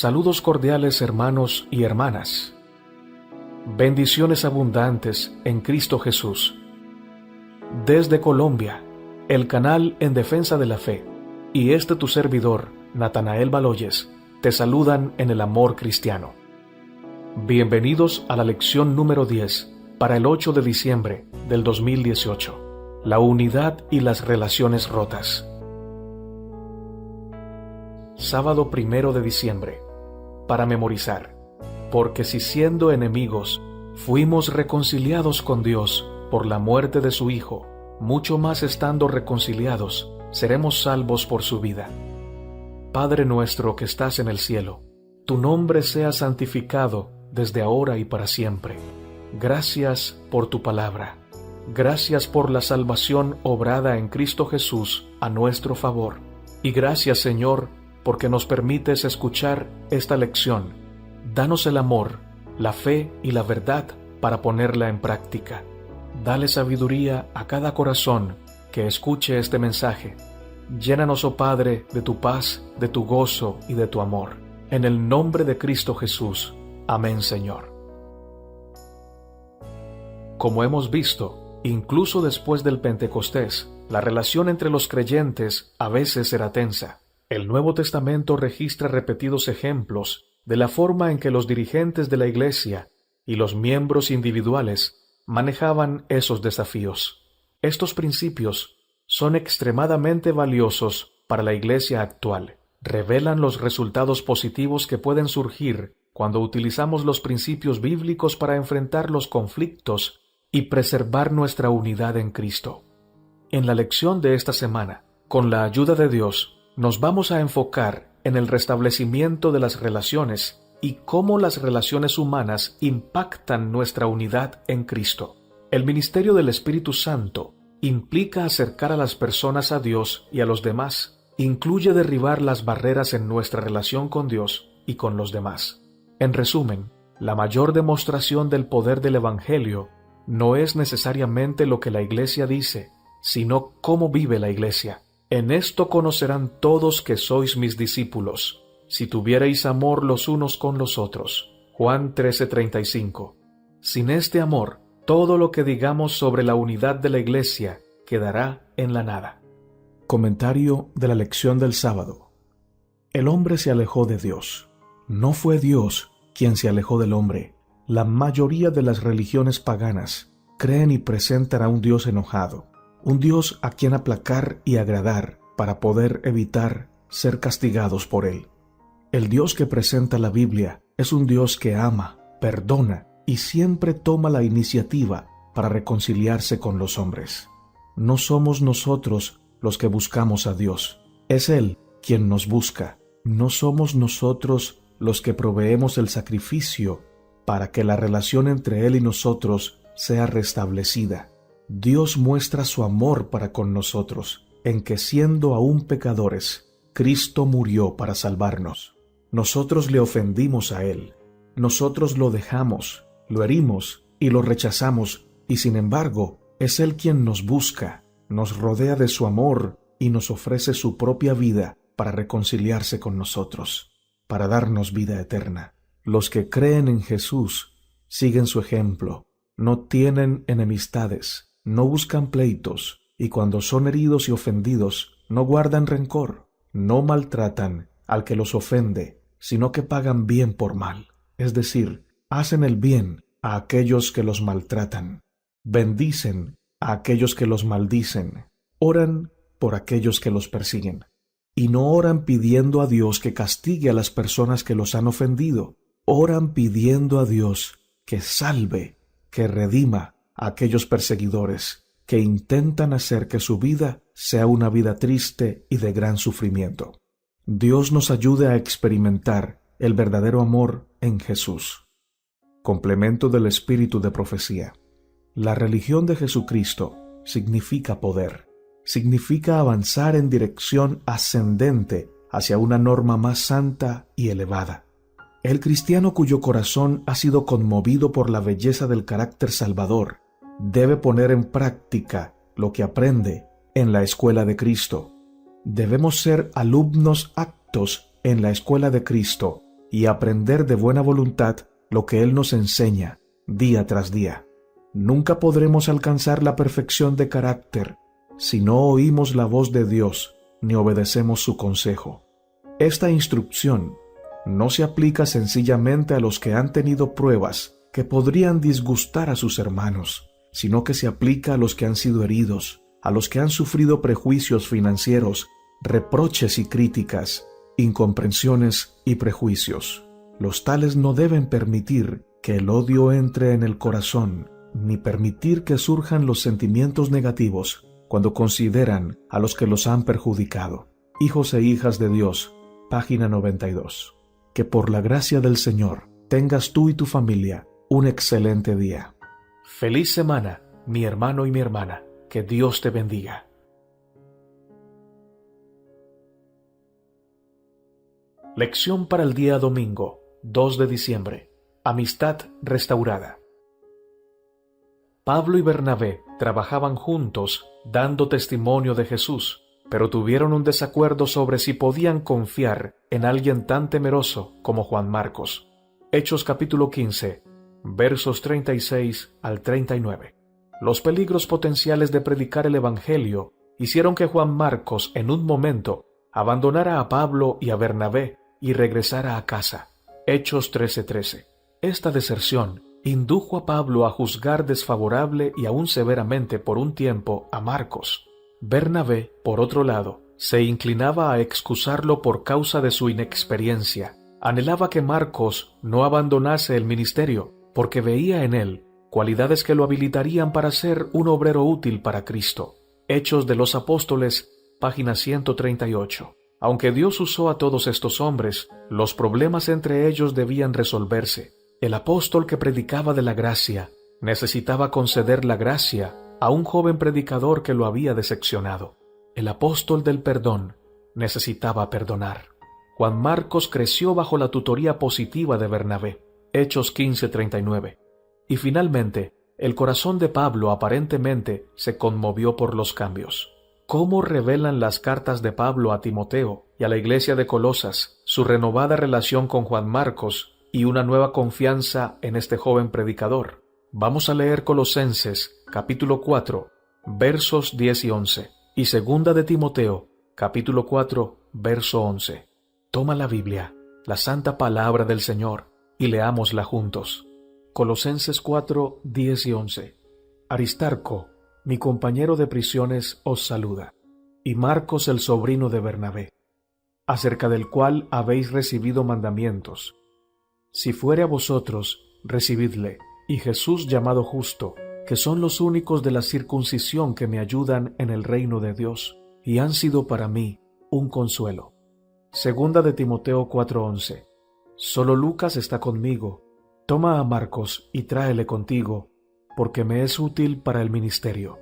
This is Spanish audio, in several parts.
Saludos cordiales, hermanos y hermanas. Bendiciones abundantes en Cristo Jesús. Desde Colombia, el canal en defensa de la fe, y tu servidor, Natanael Baloyes, te saludan en el amor cristiano. Bienvenidos a la lección número 10 para el 8 de diciembre del 2018. La unidad y las relaciones rotas. Sábado 1 de diciembre, para memorizar. Porque si siendo enemigos, fuimos reconciliados con Dios por la muerte de su Hijo, mucho más estando reconciliados, seremos salvos por su vida. Padre nuestro que estás en el cielo, tu nombre sea santificado desde ahora y para siempre. Gracias por tu palabra. Gracias por la salvación obrada en Cristo Jesús a nuestro favor. Y gracias, Señor, porque nos permites escuchar esta lección. Danos el amor, la fe y la verdad para ponerla en práctica. Dale sabiduría a cada corazón que escuche este mensaje. Llénanos, oh Padre, de tu paz, de tu gozo y de tu amor. En el nombre de Cristo Jesús. Amén, Señor. Como hemos visto, incluso después del Pentecostés, la relación entre los creyentes a veces era tensa. El Nuevo Testamento registra repetidos ejemplos de la forma en que los dirigentes de la Iglesia y los miembros individuales manejaban esos desafíos. Estos principios son extremadamente valiosos para la Iglesia actual. Revelan los resultados positivos que pueden surgir cuando utilizamos los principios bíblicos para enfrentar los conflictos y preservar nuestra unidad en Cristo. En la lección de esta semana, con la ayuda de Dios, nos vamos a enfocar en el restablecimiento de las relaciones y cómo las relaciones humanas impactan nuestra unidad en Cristo. El ministerio del Espíritu Santo implica acercar a las personas a Dios y a los demás. Incluye derribar las barreras en nuestra relación con Dios y con los demás. En resumen, la mayor demostración del poder del Evangelio no es necesariamente lo que la Iglesia dice, sino cómo vive la Iglesia. En esto conocerán todos que sois mis discípulos, si tuviereis amor los unos con los otros. Juan 13:35. Sin este amor, todo lo que digamos sobre la unidad de la Iglesia quedará en la nada. Comentario de la lección del sábado. El hombre se alejó de Dios. No fue Dios quien se alejó del hombre. La mayoría de las religiones paganas creen y presentan a un Dios enojado. Un Dios a quien aplacar y agradar para poder evitar ser castigados por Él. El Dios que presenta la Biblia es un Dios que ama, perdona y siempre toma la iniciativa para reconciliarse con los hombres. No somos nosotros los que buscamos a Dios, es Él quien nos busca. No somos nosotros los que proveemos el sacrificio para que la relación entre Él y nosotros sea restablecida. Dios muestra su amor para con nosotros, en que siendo aún pecadores, Cristo murió para salvarnos. Nosotros le ofendimos a Él, nosotros lo dejamos, lo herimos y lo rechazamos, y sin embargo, es Él quien nos busca, nos rodea de su amor y nos ofrece su propia vida para reconciliarse con nosotros, para darnos vida eterna. Los que creen en Jesús siguen su ejemplo, no tienen enemistades, no buscan pleitos, y cuando son heridos y ofendidos, no guardan rencor, no maltratan al que los ofende, sino que pagan bien por mal, es decir, hacen el bien a aquellos que los maltratan, bendicen a aquellos que los maldicen, oran por aquellos que los persiguen, y no oran pidiendo a Dios que castigue a las personas que los han ofendido, oran pidiendo a Dios que salve, que redima a aquellos perseguidores que intentan hacer que su vida sea una vida triste y de gran sufrimiento. Dios nos ayude a experimentar el verdadero amor en Jesús. Complemento del espíritu de profecía. La religión de Jesucristo significa poder, significa avanzar en dirección ascendente hacia una norma más santa y elevada. El cristiano cuyo corazón ha sido conmovido por la belleza del carácter salvador debe poner en práctica lo que aprende en la escuela de Cristo. Debemos ser alumnos aptos en la escuela de Cristo y aprender de buena voluntad lo que Él nos enseña día tras día. Nunca podremos alcanzar la perfección de carácter si no oímos la voz de Dios ni obedecemos su consejo. Esta instrucción no se aplica sencillamente a los que han tenido pruebas que podrían disgustar a sus hermanos, sino que se aplica a los que han sido heridos, a los que han sufrido prejuicios financieros, reproches y críticas, incomprensiones y prejuicios. Los tales no deben permitir que el odio entre en el corazón, ni permitir que surjan los sentimientos negativos cuando consideran a los que los han perjudicado. Hijos e hijas de Dios, página 92. Que por la gracia del Señor tengas tú y tu familia un excelente día. Feliz semana, mi hermano y mi hermana. Que Dios te bendiga. Lección para el día domingo, 2 de diciembre. Amistad restaurada. Pablo y Bernabé trabajaban juntos dando testimonio de Jesús, pero tuvieron un desacuerdo sobre si podían confiar en alguien tan temeroso como Juan Marcos. Hechos capítulo 15, versos 36 al 39. Los peligros potenciales de predicar el Evangelio hicieron que Juan Marcos en un momento abandonara a Pablo y a Bernabé y regresara a casa. Hechos 13:13. Esta deserción indujo a Pablo a juzgar desfavorable y aún severamente por un tiempo a Marcos. Bernabé, por otro lado, se inclinaba a excusarlo por causa de su inexperiencia. Anhelaba que Marcos no abandonase el ministerio, porque veía en él cualidades que lo habilitarían para ser un obrero útil para Cristo. Hechos de los Apóstoles, página 138. Aunque Dios usó a todos estos hombres, los problemas entre ellos debían resolverse. El apóstol que predicaba de la gracia necesitaba conceder la gracia a un joven predicador que lo había decepcionado. El apóstol del perdón necesitaba perdonar. Juan Marcos creció bajo la tutoría positiva de Bernabé. Hechos 15:39. Y finalmente, el corazón de Pablo aparentemente se conmovió por los cambios. ¿Cómo revelan las cartas de Pablo a Timoteo y a la iglesia de Colosas su renovada relación con Juan Marcos y una nueva confianza en este joven predicador? Vamos a leer Colosenses, capítulo 4, versos 10 y 11, y segunda de Timoteo, capítulo 4, verso 11. Toma la Biblia, la santa palabra del Señor, y leámosla juntos. Colosenses 4, 10 y 11. Aristarco, mi compañero de prisiones, os saluda, y Marcos el sobrino de Bernabé, acerca del cual habéis recibido mandamientos. Si fuere a vosotros, recibidle, y Jesús llamado Justo, que son los únicos de la circuncisión que me ayudan en el reino de Dios, y han sido para mí un consuelo. Segunda de Timoteo 4:11. Solo Lucas está conmigo. Toma a Marcos y tráele contigo, porque me es útil para el ministerio.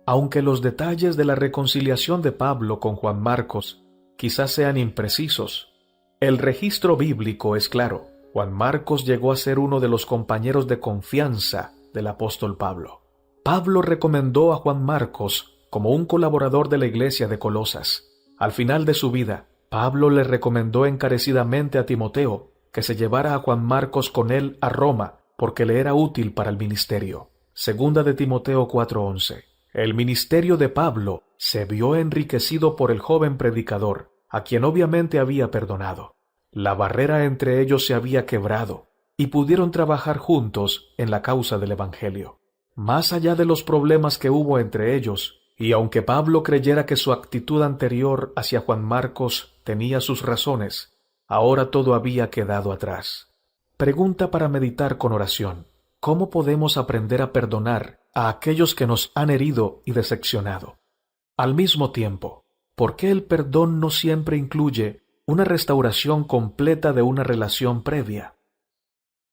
Aunque los detalles de la reconciliación de Pablo con Juan Marcos quizás sean imprecisos, el registro bíblico es claro. Juan Marcos llegó a ser uno de los compañeros de confianza del apóstol Pablo. Pablo recomendó a Juan Marcos como un colaborador de la iglesia de Colosas. Al final de su vida, Pablo le recomendó encarecidamente a Timoteo que se llevara a Juan Marcos con él a Roma porque le era útil para el ministerio. Segunda de Timoteo 4:11. El ministerio de Pablo se vio enriquecido por el joven predicador, a quien obviamente había perdonado. La barrera entre ellos se había quebrado y pudieron trabajar juntos en la causa del Evangelio. Más allá de los problemas que hubo entre ellos, y aunque Pablo creyera que su actitud anterior hacia Juan Marcos tenía sus razones, ahora todo había quedado atrás. Pregunta para meditar con oración: ¿cómo podemos aprender a perdonar a aquellos que nos han herido y decepcionado? Al mismo tiempo, ¿por qué el perdón no siempre incluye una restauración completa de una relación previa?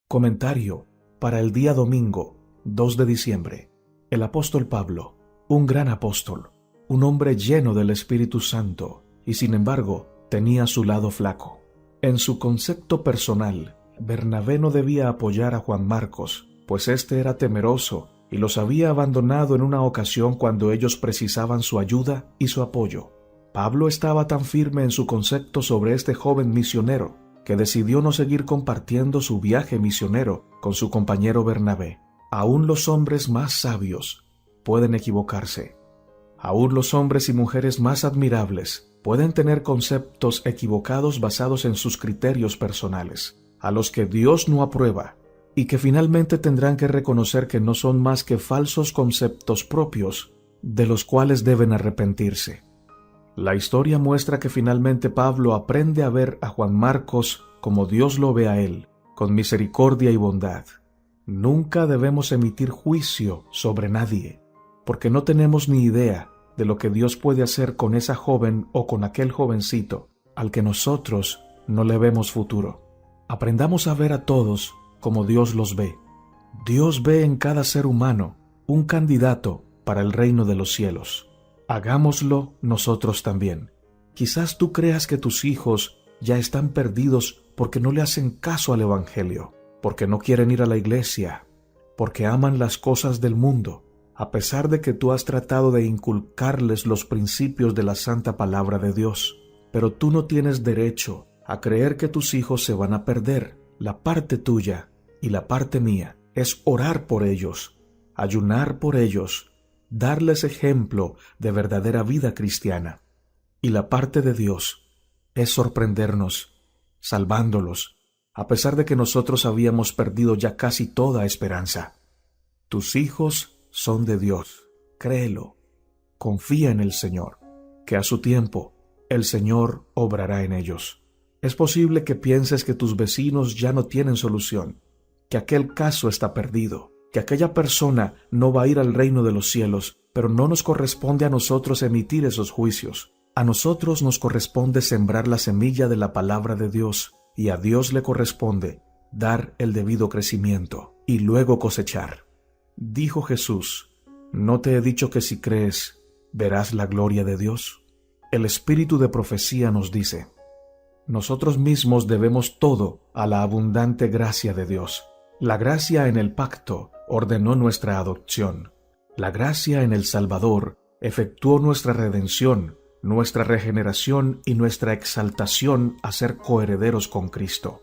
Comentario para el día domingo, 2 de diciembre. El apóstol Pablo, un gran apóstol, un hombre lleno del Espíritu Santo, y sin embargo tenía su lado flaco. En su concepto personal, Bernabé no debía apoyar a Juan Marcos, pues éste era temeroso y los había abandonado en una ocasión cuando ellos precisaban su ayuda y su apoyo. Pablo estaba tan firme en su concepto sobre este joven misionero que decidió no seguir compartiendo su viaje misionero con su compañero Bernabé. Aún los hombres más sabios pueden equivocarse. Aún los hombres y mujeres más admirables pueden tener conceptos equivocados basados en sus criterios personales, a los que Dios no aprueba, y que finalmente tendrán que reconocer que no son más que falsos conceptos propios, de los cuales deben arrepentirse. La historia muestra que finalmente Pablo aprende a ver a Juan Marcos como Dios lo ve a él, con misericordia y bondad. Nunca debemos emitir juicio sobre nadie, porque no tenemos ni idea de lo que Dios puede hacer con esa joven o con aquel jovencito al que nosotros no le vemos futuro. Aprendamos a ver a todos como Dios los ve. Dios ve en cada ser humano un candidato para el reino de los cielos. Hagámoslo nosotros también. Quizás tú creas que tus hijos ya están perdidos porque no le hacen caso al Evangelio, porque no quieren ir a la iglesia, porque aman las cosas del mundo, a pesar de que tú has tratado de inculcarles los principios de la santa palabra de Dios. Pero tú no tienes derecho a creer que tus hijos se van a perder. La parte tuya y la parte mía es orar por ellos, ayunar por ellos, darles ejemplo de verdadera vida cristiana. Y la parte de Dios es sorprendernos, salvándolos, a pesar de que nosotros habíamos perdido ya casi toda esperanza. Tus hijos son de Dios, créelo, confía en el Señor, que a su tiempo el Señor obrará en ellos. Es posible que pienses que tus vecinos ya no tienen solución, que aquel caso está perdido, que aquella persona no va a ir al reino de los cielos, pero no nos corresponde a nosotros emitir esos juicios. A nosotros nos corresponde sembrar la semilla de la palabra de Dios, y a Dios le corresponde dar el debido crecimiento y luego cosechar. Dijo Jesús: ¿no te he dicho que si crees, verás la gloria de Dios? El espíritu de profecía nos dice: nosotros mismos debemos todo a la abundante gracia de Dios. La gracia en el pacto ordenó nuestra adopción. La gracia en el Salvador efectuó nuestra redención, nuestra regeneración y nuestra exaltación a ser coherederos con Cristo.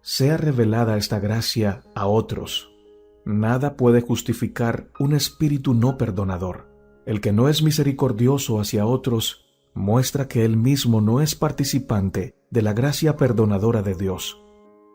Sea revelada esta gracia a otros. Nada puede justificar un espíritu no perdonador. El que no es misericordioso hacia otros muestra que él mismo no es participante de la gracia perdonadora de Dios.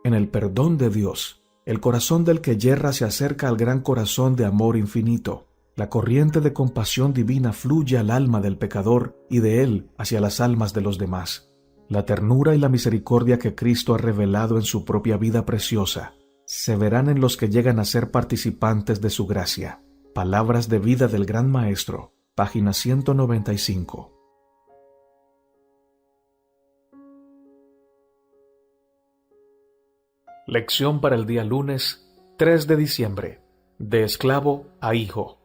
En el perdón de Dios, el corazón del que yerra se acerca al gran corazón de amor infinito. La corriente de compasión divina fluye al alma del pecador y de él hacia las almas de los demás. La ternura y la misericordia que Cristo ha revelado en su propia vida preciosa se verán en los que llegan a ser participantes de su gracia. Palabras de vida del Gran Maestro, página 195. Lección para el día lunes 3 de diciembre. De esclavo a hijo.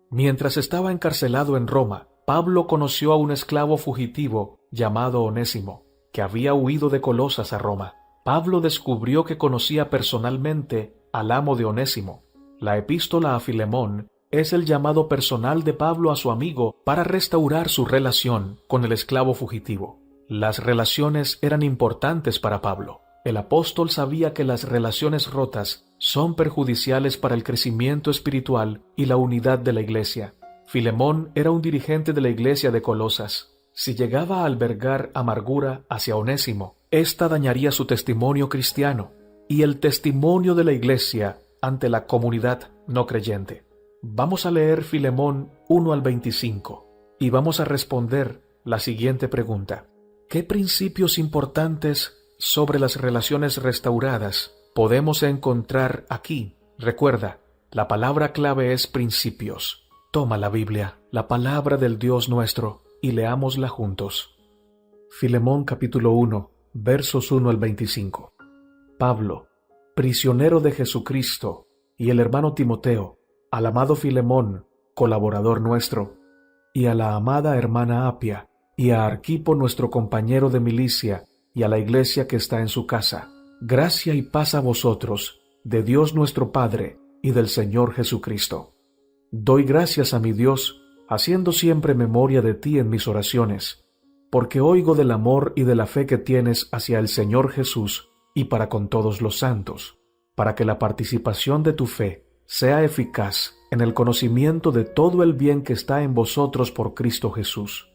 Mientras estaba encarcelado en Roma, Pablo conoció a un esclavo fugitivo llamado Onésimo, que había huido de Colosas a Roma. Pablo descubrió que conocía personalmente al amo de Onésimo. La epístola a Filemón es el llamado personal de Pablo a su amigo para restaurar su relación con el esclavo fugitivo. Las relaciones eran importantes para Pablo. El apóstol sabía que las relaciones rotas son perjudiciales para el crecimiento espiritual y la unidad de la iglesia. Filemón era un dirigente de la iglesia de Colosas. Si llegaba a albergar amargura hacia Onésimo, ésta dañaría su testimonio cristiano y el testimonio de la iglesia ante la comunidad no creyente. Vamos a leer Filemón 1 al 25 y vamos a responder la siguiente pregunta: ¿qué principios importantes sobre las relaciones restauradas podemos encontrar aquí? Recuerda, la palabra clave es principios. Toma la Biblia, la palabra del Dios nuestro, y leámosla juntos. Filemón capítulo 1, versos 1 al 25. Pablo, prisionero de Jesucristo, y el hermano Timoteo, al amado Filemón, colaborador nuestro, y a la amada hermana Apia, y a Arquipo nuestro compañero de milicia, y a la iglesia que está en su casa. Gracia y paz a vosotros, de Dios nuestro Padre y del Señor Jesucristo. Doy gracias a mi Dios, haciendo siempre memoria de ti en mis oraciones, porque oigo del amor y de la fe que tienes hacia el Señor Jesús y para con todos los santos, para que la participación de tu fe sea eficaz en el conocimiento de todo el bien que está en vosotros por Cristo Jesús.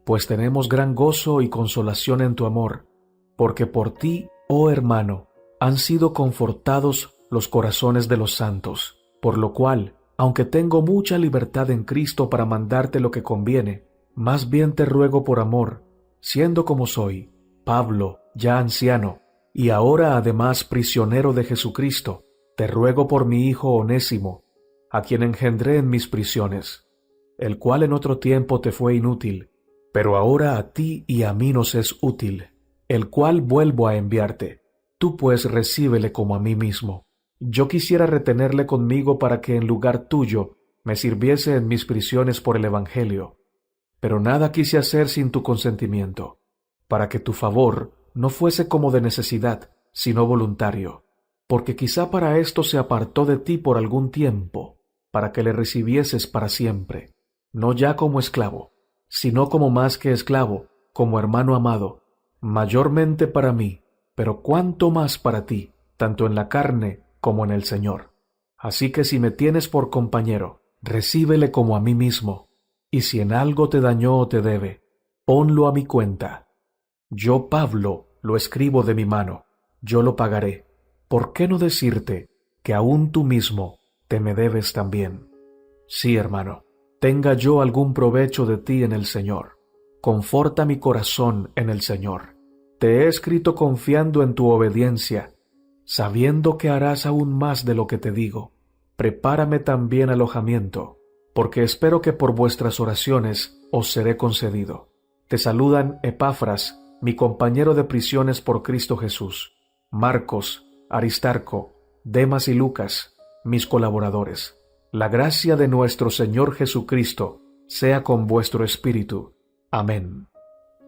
Pues tenemos gran gozo y consolación en tu amor, porque por ti, oh hermano, han sido confortados los corazones de los santos, por lo cual, aunque tengo mucha libertad en Cristo para mandarte lo que conviene, más bien te ruego por amor, siendo como soy, Pablo, ya anciano, y ahora además prisionero de Jesucristo, te ruego por mi hijo Onésimo, a quien engendré en mis prisiones, el cual en otro tiempo te fue inútil, pero ahora a ti y a mí nos es útil, el cual vuelvo a enviarte. Tú pues recíbele como a mí mismo. Yo quisiera retenerle conmigo para que en lugar tuyo me sirviese en mis prisiones por el Evangelio. Pero nada quise hacer sin tu consentimiento, para que tu favor no fuese como de necesidad, sino voluntario, porque quizá para esto se apartó de ti por algún tiempo, para que le recibieses para siempre, no ya como esclavo, sino como más que esclavo, como hermano amado, mayormente para mí, pero cuánto más para ti, tanto en la carne como en el Señor. Así que si me tienes por compañero, recíbele como a mí mismo, y si en algo te dañó o te debe, ponlo a mi cuenta. Yo, Pablo, lo escribo de mi mano, yo lo pagaré. ¿Por qué no decirte que aún tú mismo te me debes también? Sí, hermano, tenga yo algún provecho de ti en el Señor. Conforta mi corazón en el Señor. Te he escrito confiando en tu obediencia, sabiendo que harás aún más de lo que te digo. Prepárame también alojamiento, porque espero que por vuestras oraciones os seré concedido. Te saludan Epafras, mi compañero de prisiones por Cristo Jesús, Marcos, Aristarco, Demas y Lucas, mis colaboradores. La gracia de nuestro Señor Jesucristo sea con vuestro espíritu. Amén.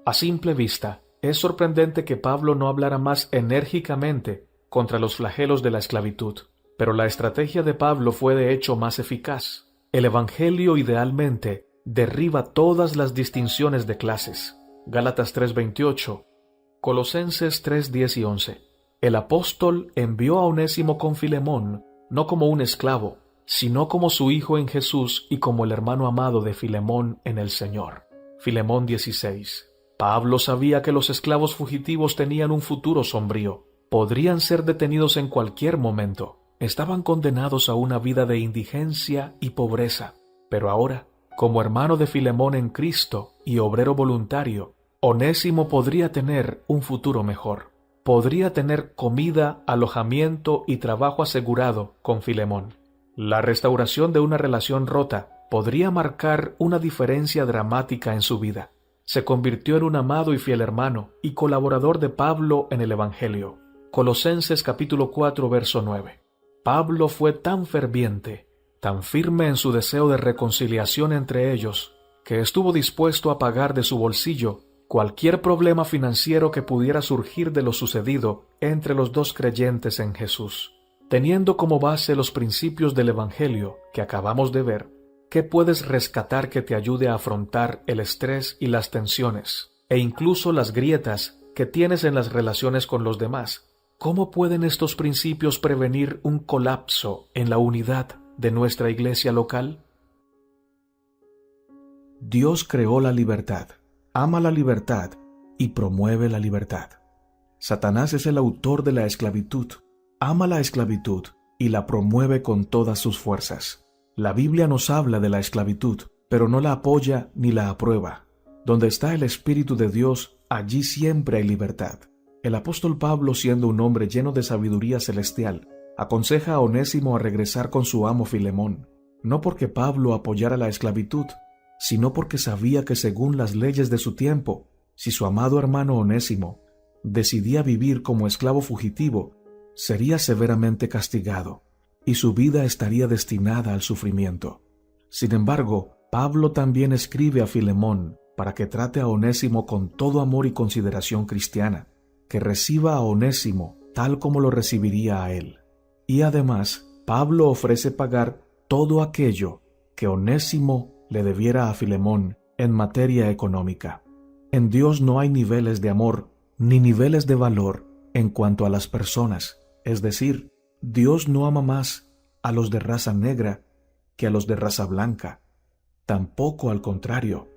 A simple vista, es sorprendente que Pablo no hablara más enérgicamente contra los flagelos de la esclavitud, pero la estrategia de Pablo fue de hecho más eficaz. El Evangelio idealmente derriba todas las distinciones de clases. Gálatas 3:28, Colosenses 3:10 y 11. El apóstol envió a Onésimo con Filemón, no como un esclavo, sino como su hijo en Jesús y como el hermano amado de Filemón en el Señor. Filemón 16. Pablo sabía que los esclavos fugitivos tenían un futuro sombrío. Podrían ser detenidos en cualquier momento. Estaban condenados a una vida de indigencia y pobreza. Pero ahora, como hermano de Filemón en Cristo y obrero voluntario, Onésimo podría tener un futuro mejor. Podría tener comida, alojamiento y trabajo asegurado con Filemón. La restauración de una relación rota podría marcar una diferencia dramática en su vida. Se convirtió en un amado y fiel hermano y colaborador de Pablo en el Evangelio. Colosenses capítulo 4, verso 9. Pablo fue tan ferviente, tan firme en su deseo de reconciliación entre ellos, que estuvo dispuesto a pagar de su bolsillo cualquier problema financiero que pudiera surgir de lo sucedido entre los dos creyentes en Jesús. Teniendo como base los principios del Evangelio que acabamos de ver, ¿qué puedes rescatar que te ayude a afrontar el estrés y las tensiones, e incluso las grietas que tienes en las relaciones con los demás? ¿Cómo pueden estos principios prevenir un colapso en la unidad de nuestra iglesia local? Dios creó la libertad, ama la libertad y promueve la libertad. Satanás es el autor de la esclavitud, ama la esclavitud y la promueve con todas sus fuerzas. La Biblia nos habla de la esclavitud, pero no la apoya ni la aprueba. Donde está el Espíritu de Dios, allí siempre hay libertad. El apóstol Pablo, siendo un hombre lleno de sabiduría celestial, aconseja a Onésimo a regresar con su amo Filemón, no porque Pablo apoyara la esclavitud, sino porque sabía que según las leyes de su tiempo, si su amado hermano Onésimo decidía vivir como esclavo fugitivo, sería severamente castigado, y su vida estaría destinada al sufrimiento. Sin embargo, Pablo también escribe a Filemón para que trate a Onésimo con todo amor y consideración cristiana, que reciba a Onésimo tal como lo recibiría a él. Y además, Pablo ofrece pagar todo aquello que Onésimo le debiera a Filemón en materia económica. En Dios no hay niveles de amor ni niveles de valor en cuanto a las personas. Es decir, Dios no ama más a los de raza negra que a los de raza blanca. Tampoco al contrario.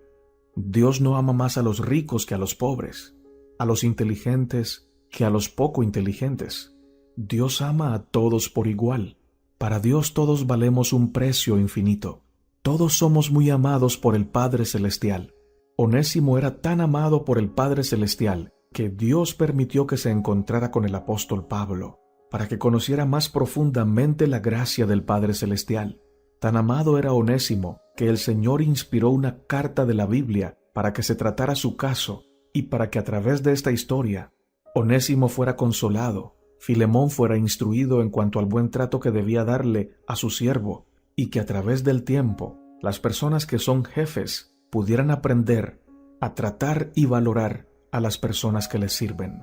Dios no ama más a los ricos que a los pobres, a los inteligentes que a los poco inteligentes. Dios ama a todos por igual. Para Dios todos valemos un precio infinito. Todos somos muy amados por el Padre Celestial. Onésimo era tan amado por el Padre Celestial que Dios permitió que se encontrara con el apóstol Pablo, para que conociera más profundamente la gracia del Padre Celestial. Tan amado era Onésimo que el Señor inspiró una carta de la Biblia para que se tratara su caso y para que a través de esta historia Onésimo fuera consolado, Filemón fuera instruido en cuanto al buen trato que debía darle a su siervo y que a través del tiempo las personas que son jefes pudieran aprender a tratar y valorar a las personas que les sirven.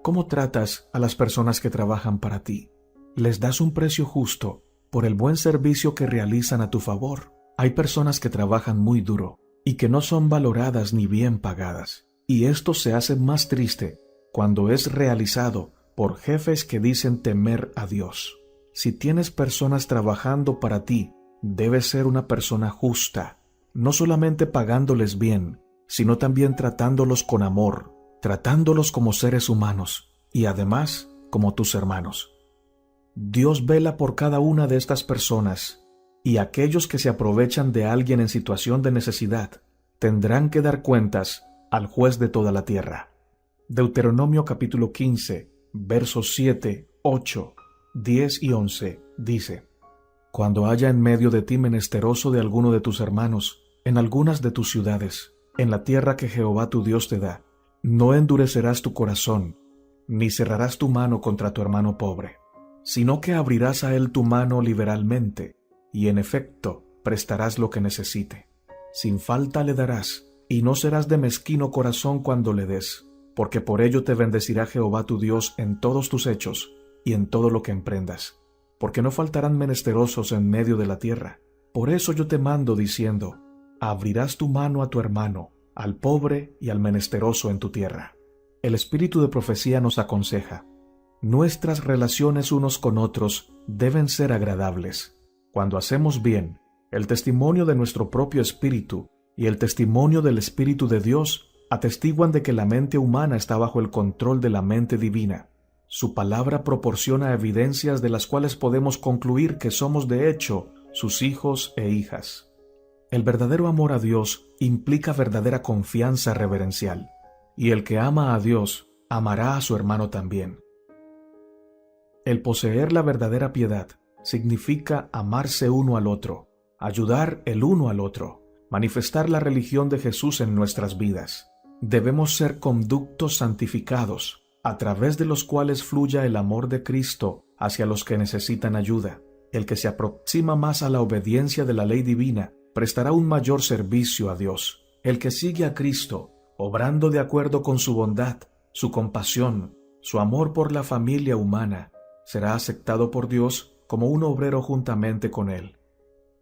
¿Cómo tratas a las personas que trabajan para ti? ¿Les das un precio justo por el buen servicio que realizan a tu favor? Hay personas que trabajan muy duro y que no son valoradas ni bien pagadas, y esto se hace más triste cuando es realizado por jefes que dicen temer a Dios. Si tienes personas trabajando para ti, debes ser una persona justa, no solamente pagándoles bien, sino también tratándolos con amor, tratándolos como seres humanos y además como tus hermanos. Dios vela por cada una de estas personas, y aquellos que se aprovechan de alguien en situación de necesidad tendrán que dar cuentas al juez de toda la tierra. Deuteronomio capítulo 15, versos 7, 8, 10 y 11 dice: Cuando haya en medio de ti menesteroso de alguno de tus hermanos, en algunas de tus ciudades, en la tierra que Jehová tu Dios te da, no endurecerás tu corazón, ni cerrarás tu mano contra tu hermano pobre, sino que abrirás a él tu mano liberalmente, y en efecto prestarás lo que necesite. Sin falta le darás, y no serás de mezquino corazón cuando le des, porque por ello te bendecirá Jehová tu Dios en todos tus hechos y en todo lo que emprendas, porque no faltarán menesterosos en medio de la tierra. Por eso yo te mando diciendo: abrirás tu mano a tu hermano, al pobre y al menesteroso en tu tierra. El espíritu de profecía nos aconseja: nuestras relaciones unos con otros deben ser agradables. Cuando hacemos bien, el testimonio de nuestro propio espíritu y el testimonio del Espíritu de Dios atestiguan de que la mente humana está bajo el control de la mente divina. Su palabra proporciona evidencias de las cuales podemos concluir que somos de hecho sus hijos e hijas. El verdadero amor a Dios implica verdadera confianza reverencial, y el que ama a Dios amará a su hermano también. El poseer la verdadera piedad significa amarse uno al otro, ayudar el uno al otro, manifestar la religión de Jesús en nuestras vidas. Debemos ser conductos santificados, a través de los cuales fluya el amor de Cristo hacia los que necesitan ayuda. El que se aproxima más a la obediencia de la ley divina prestará un mayor servicio a Dios. El que sigue a Cristo, obrando de acuerdo con su bondad, su compasión, su amor por la familia humana, será aceptado por Dios como un obrero juntamente con Él.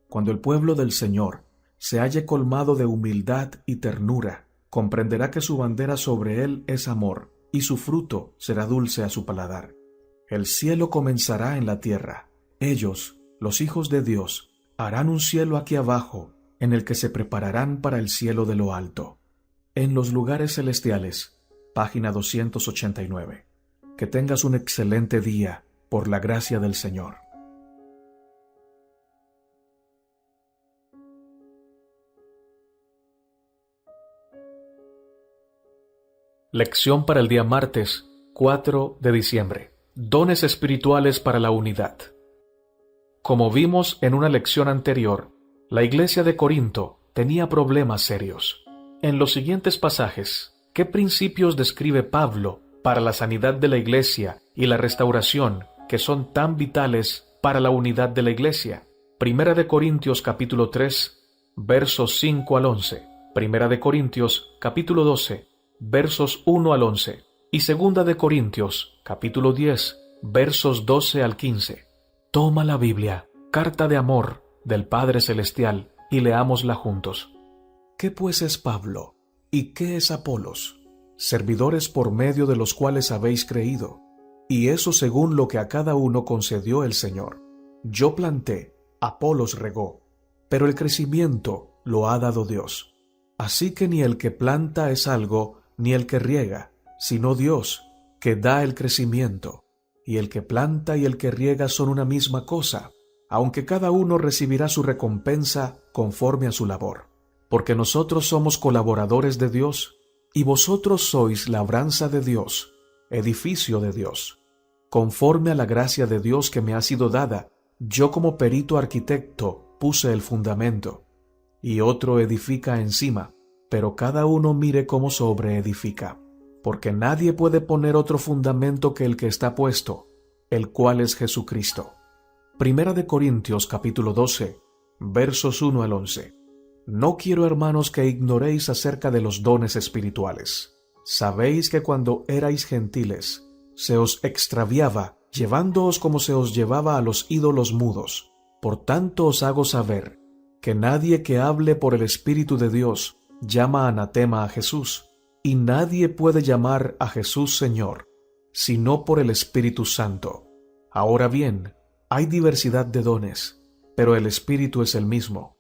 Cuando el pueblo del Señor se halle colmado de humildad y ternura, comprenderá que su bandera sobre Él es amor, y su fruto será dulce a su paladar. El cielo comenzará en la tierra. Ellos, los hijos de Dios, harán un cielo aquí abajo, en el que se prepararán para el cielo de lo alto. En los lugares celestiales, página 289. Que tengas un excelente día, por la gracia del Señor. Lección para el día martes, 4 de diciembre. Dones espirituales para la unidad. Como vimos en una lección anterior, la iglesia de Corinto tenía problemas serios. En los siguientes pasajes, ¿qué principios describe Pablo para la sanidad de la iglesia y la restauración que son tan vitales para la unidad de la iglesia? Primera de Corintios capítulo 3, versos 5 al 11. Primera de Corintios capítulo 12, versos 1 al 11. Y Segunda de Corintios capítulo 10, versos 12 al 15. Toma la Biblia, carta de amor del Padre Celestial, y leámosla juntos. ¿Qué pues es Pablo? ¿Y qué es Apolos? Servidores por medio de los cuales habéis creído, y eso según lo que a cada uno concedió el Señor. Yo planté, Apolos regó, pero el crecimiento lo ha dado Dios. Así que ni el que planta es algo, ni el que riega, sino Dios, que da el crecimiento. Y el que planta y el que riega son una misma cosa, aunque cada uno recibirá su recompensa conforme a su labor. Porque nosotros somos colaboradores de Dios, y vosotros sois labranza de Dios, edificio de Dios. Conforme a la gracia de Dios que me ha sido dada, yo como perito arquitecto puse el fundamento, y otro edifica encima, pero cada uno mire cómo sobreedifica. Porque nadie puede poner otro fundamento que el que está puesto, el cual es Jesucristo. Primera de Corintios capítulo 12, versos 1 al 11. No quiero, hermanos, que ignoréis acerca de los dones espirituales. Sabéis que cuando erais gentiles, se os extraviaba, llevándoos como se os llevaba a los ídolos mudos. Por tanto os hago saber que nadie que hable por el Espíritu de Dios llama anatema a Jesús, y nadie puede llamar a Jesús Señor, sino por el Espíritu Santo. Ahora bien, hay diversidad de dones, pero el Espíritu es el mismo.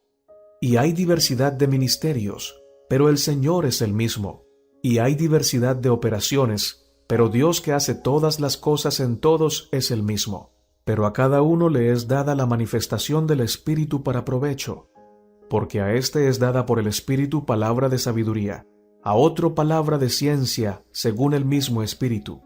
Y hay diversidad de ministerios, pero el Señor es el mismo. Y hay diversidad de operaciones, pero Dios que hace todas las cosas en todos es el mismo. Pero a cada uno le es dada la manifestación del Espíritu para provecho. Porque a éste es dada por el Espíritu palabra de sabiduría, a otro palabra de ciencia según el mismo Espíritu,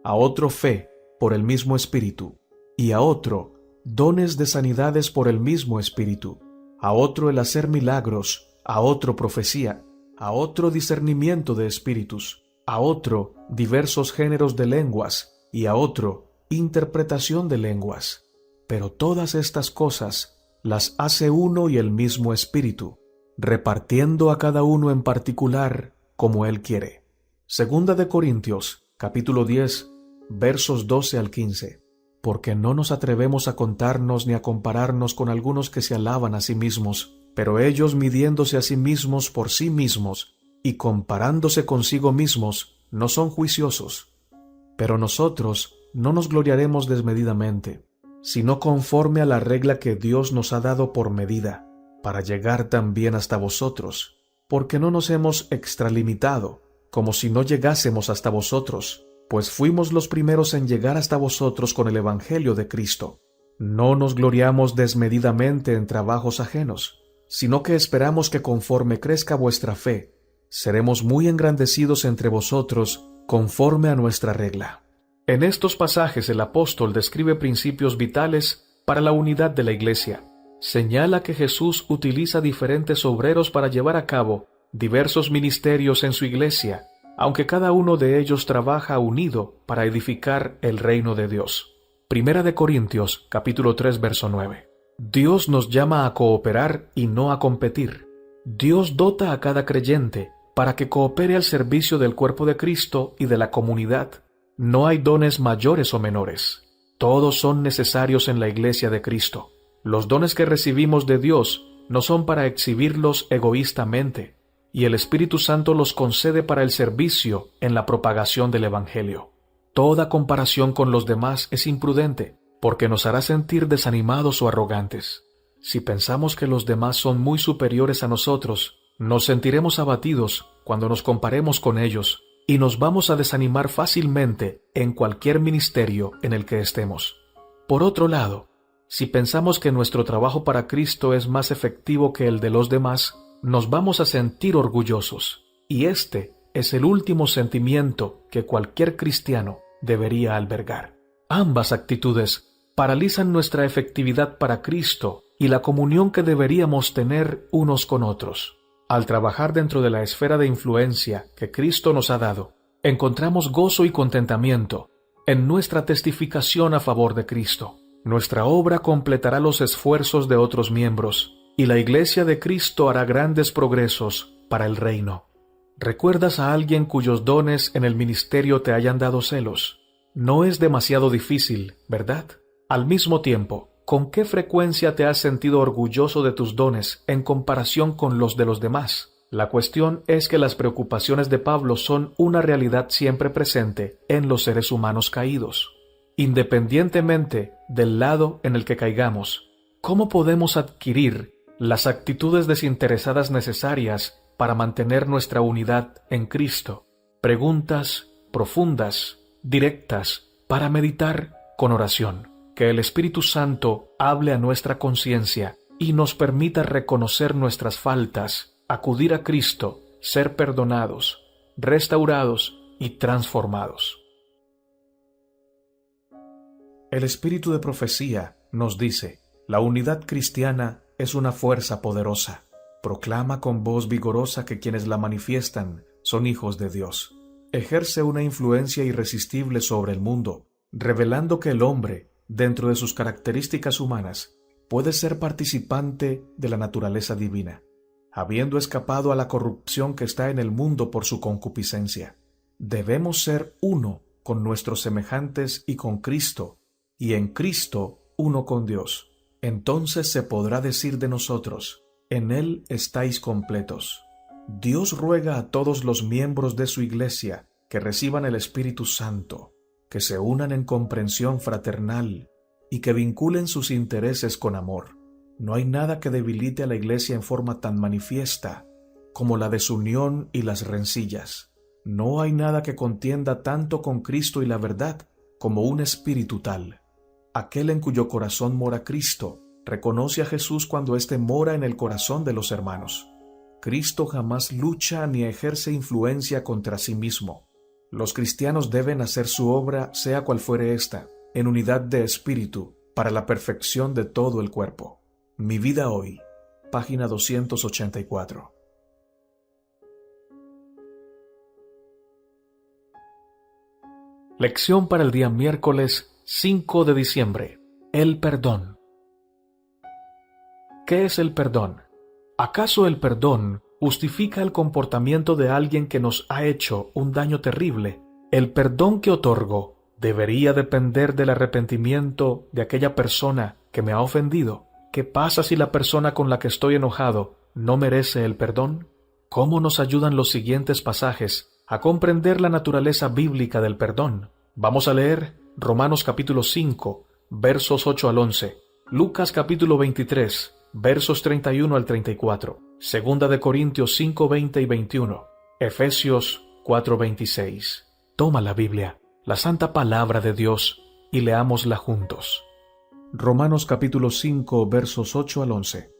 a otro fe por el mismo Espíritu, y a otro dones de sanidades por el mismo Espíritu, a otro el hacer milagros, a otro profecía, a otro discernimiento de espíritus, a otro diversos géneros de lenguas, y a otro interpretación de lenguas. Pero todas estas cosas las hace uno y el mismo Espíritu, repartiendo a cada uno en particular como Él quiere. Segunda de Corintios, capítulo 10, versos 12 al 15. Porque no nos atrevemos a contarnos ni a compararnos con algunos que se alaban a sí mismos, pero ellos midiéndose a sí mismos por sí mismos y comparándose consigo mismos, no son juiciosos. Pero nosotros no nos gloriaremos desmedidamente, sino conforme a la regla que Dios nos ha dado por medida, para llegar también hasta vosotros, porque no nos hemos extralimitado, como si no llegásemos hasta vosotros, pues fuimos los primeros en llegar hasta vosotros con el Evangelio de Cristo. No nos gloriamos desmedidamente en trabajos ajenos, sino que esperamos que conforme crezca vuestra fe, seremos muy engrandecidos entre vosotros conforme a nuestra regla. En estos pasajes el apóstol describe principios vitales para la unidad de la Iglesia. Señala que Jesús utiliza diferentes obreros para llevar a cabo diversos ministerios en su Iglesia, aunque cada uno de ellos trabaja unido para edificar el reino de Dios. Primera de Corintios, capítulo 3, verso 9. Dios nos llama a cooperar y no a competir. Dios dota a cada creyente para que coopere al servicio del cuerpo de Cristo y de la comunidad. No hay dones mayores o menores. Todos son necesarios en la Iglesia de Cristo. Los dones que recibimos de Dios no son para exhibirlos egoístamente, y el Espíritu Santo los concede para el servicio en la propagación del Evangelio. Toda comparación con los demás es imprudente, porque nos hará sentir desanimados o arrogantes. Si pensamos que los demás son muy superiores a nosotros, nos sentiremos abatidos cuando nos comparemos con ellos, y nos vamos a desanimar fácilmente en cualquier ministerio en el que estemos. Por otro lado, si pensamos que nuestro trabajo para Cristo es más efectivo que el de los demás, nos vamos a sentir orgullosos, y este es el último sentimiento que cualquier cristiano debería albergar. Ambas actitudes paralizan nuestra efectividad para Cristo y la comunión que deberíamos tener unos con otros. Al trabajar dentro de la esfera de influencia que Cristo nos ha dado, encontramos gozo y contentamiento en nuestra testificación a favor de Cristo. Nuestra obra completará los esfuerzos de otros miembros, y la Iglesia de Cristo hará grandes progresos para el reino. ¿Recuerdas a alguien cuyos dones en el ministerio te hayan dado celos? No es demasiado difícil, ¿verdad? Al mismo tiempo, ¿con qué frecuencia te has sentido orgulloso de tus dones en comparación con los de los demás? La cuestión es que las preocupaciones de Pablo son una realidad siempre presente en los seres humanos caídos. Independientemente del lado en el que caigamos, ¿cómo podemos adquirir las actitudes desinteresadas necesarias para mantener nuestra unidad en Cristo? Preguntas profundas, directas, para meditar con oración. Que el Espíritu Santo hable a nuestra conciencia y nos permita reconocer nuestras faltas, acudir a Cristo, ser perdonados, restaurados y transformados. El espíritu de profecía nos dice: la unidad cristiana es una fuerza poderosa. Proclama con voz vigorosa que quienes la manifiestan son hijos de Dios. Ejerce una influencia irresistible sobre el mundo, revelando que el hombre, dentro de sus características humanas, puede ser participante de la naturaleza divina, habiendo escapado a la corrupción que está en el mundo por su concupiscencia. Debemos ser uno con nuestros semejantes y con Cristo, y en Cristo uno con Dios. Entonces se podrá decir de nosotros: en Él estáis completos. Dios ruega a todos los miembros de su Iglesia que reciban el Espíritu Santo, que se unan en comprensión fraternal y que vinculen sus intereses con amor. No hay nada que debilite a la Iglesia en forma tan manifiesta como la desunión y las rencillas. No hay nada que contienda tanto con Cristo y la verdad como un espíritu tal. Aquel en cuyo corazón mora Cristo reconoce a Jesús cuando éste mora en el corazón de los hermanos. Cristo jamás lucha ni ejerce influencia contra sí mismo. Los cristianos deben hacer su obra, sea cual fuere ésta, en unidad de espíritu, para la perfección de todo el cuerpo. Mi vida hoy, página 284. Lección para el día miércoles 5 de diciembre. El perdón. ¿Qué es el perdón? ¿Acaso el perdón justifica el comportamiento de alguien que nos ha hecho un daño terrible? El perdón que otorgo debería depender del arrepentimiento de aquella persona que me ha ofendido. ¿Qué pasa si la persona con la que estoy enojado no merece el perdón? ¿Cómo nos ayudan los siguientes pasajes a comprender la naturaleza bíblica del perdón? Vamos a leer Romanos capítulo 5, versos 8 al 11, Lucas capítulo 23, versos 31 al 34, Segunda de Corintios 5, 20 y 21, Efesios 4, 26. Toma la Biblia, la santa palabra de Dios, y leámosla juntos. Romanos capítulo 5, versos 8 al 11.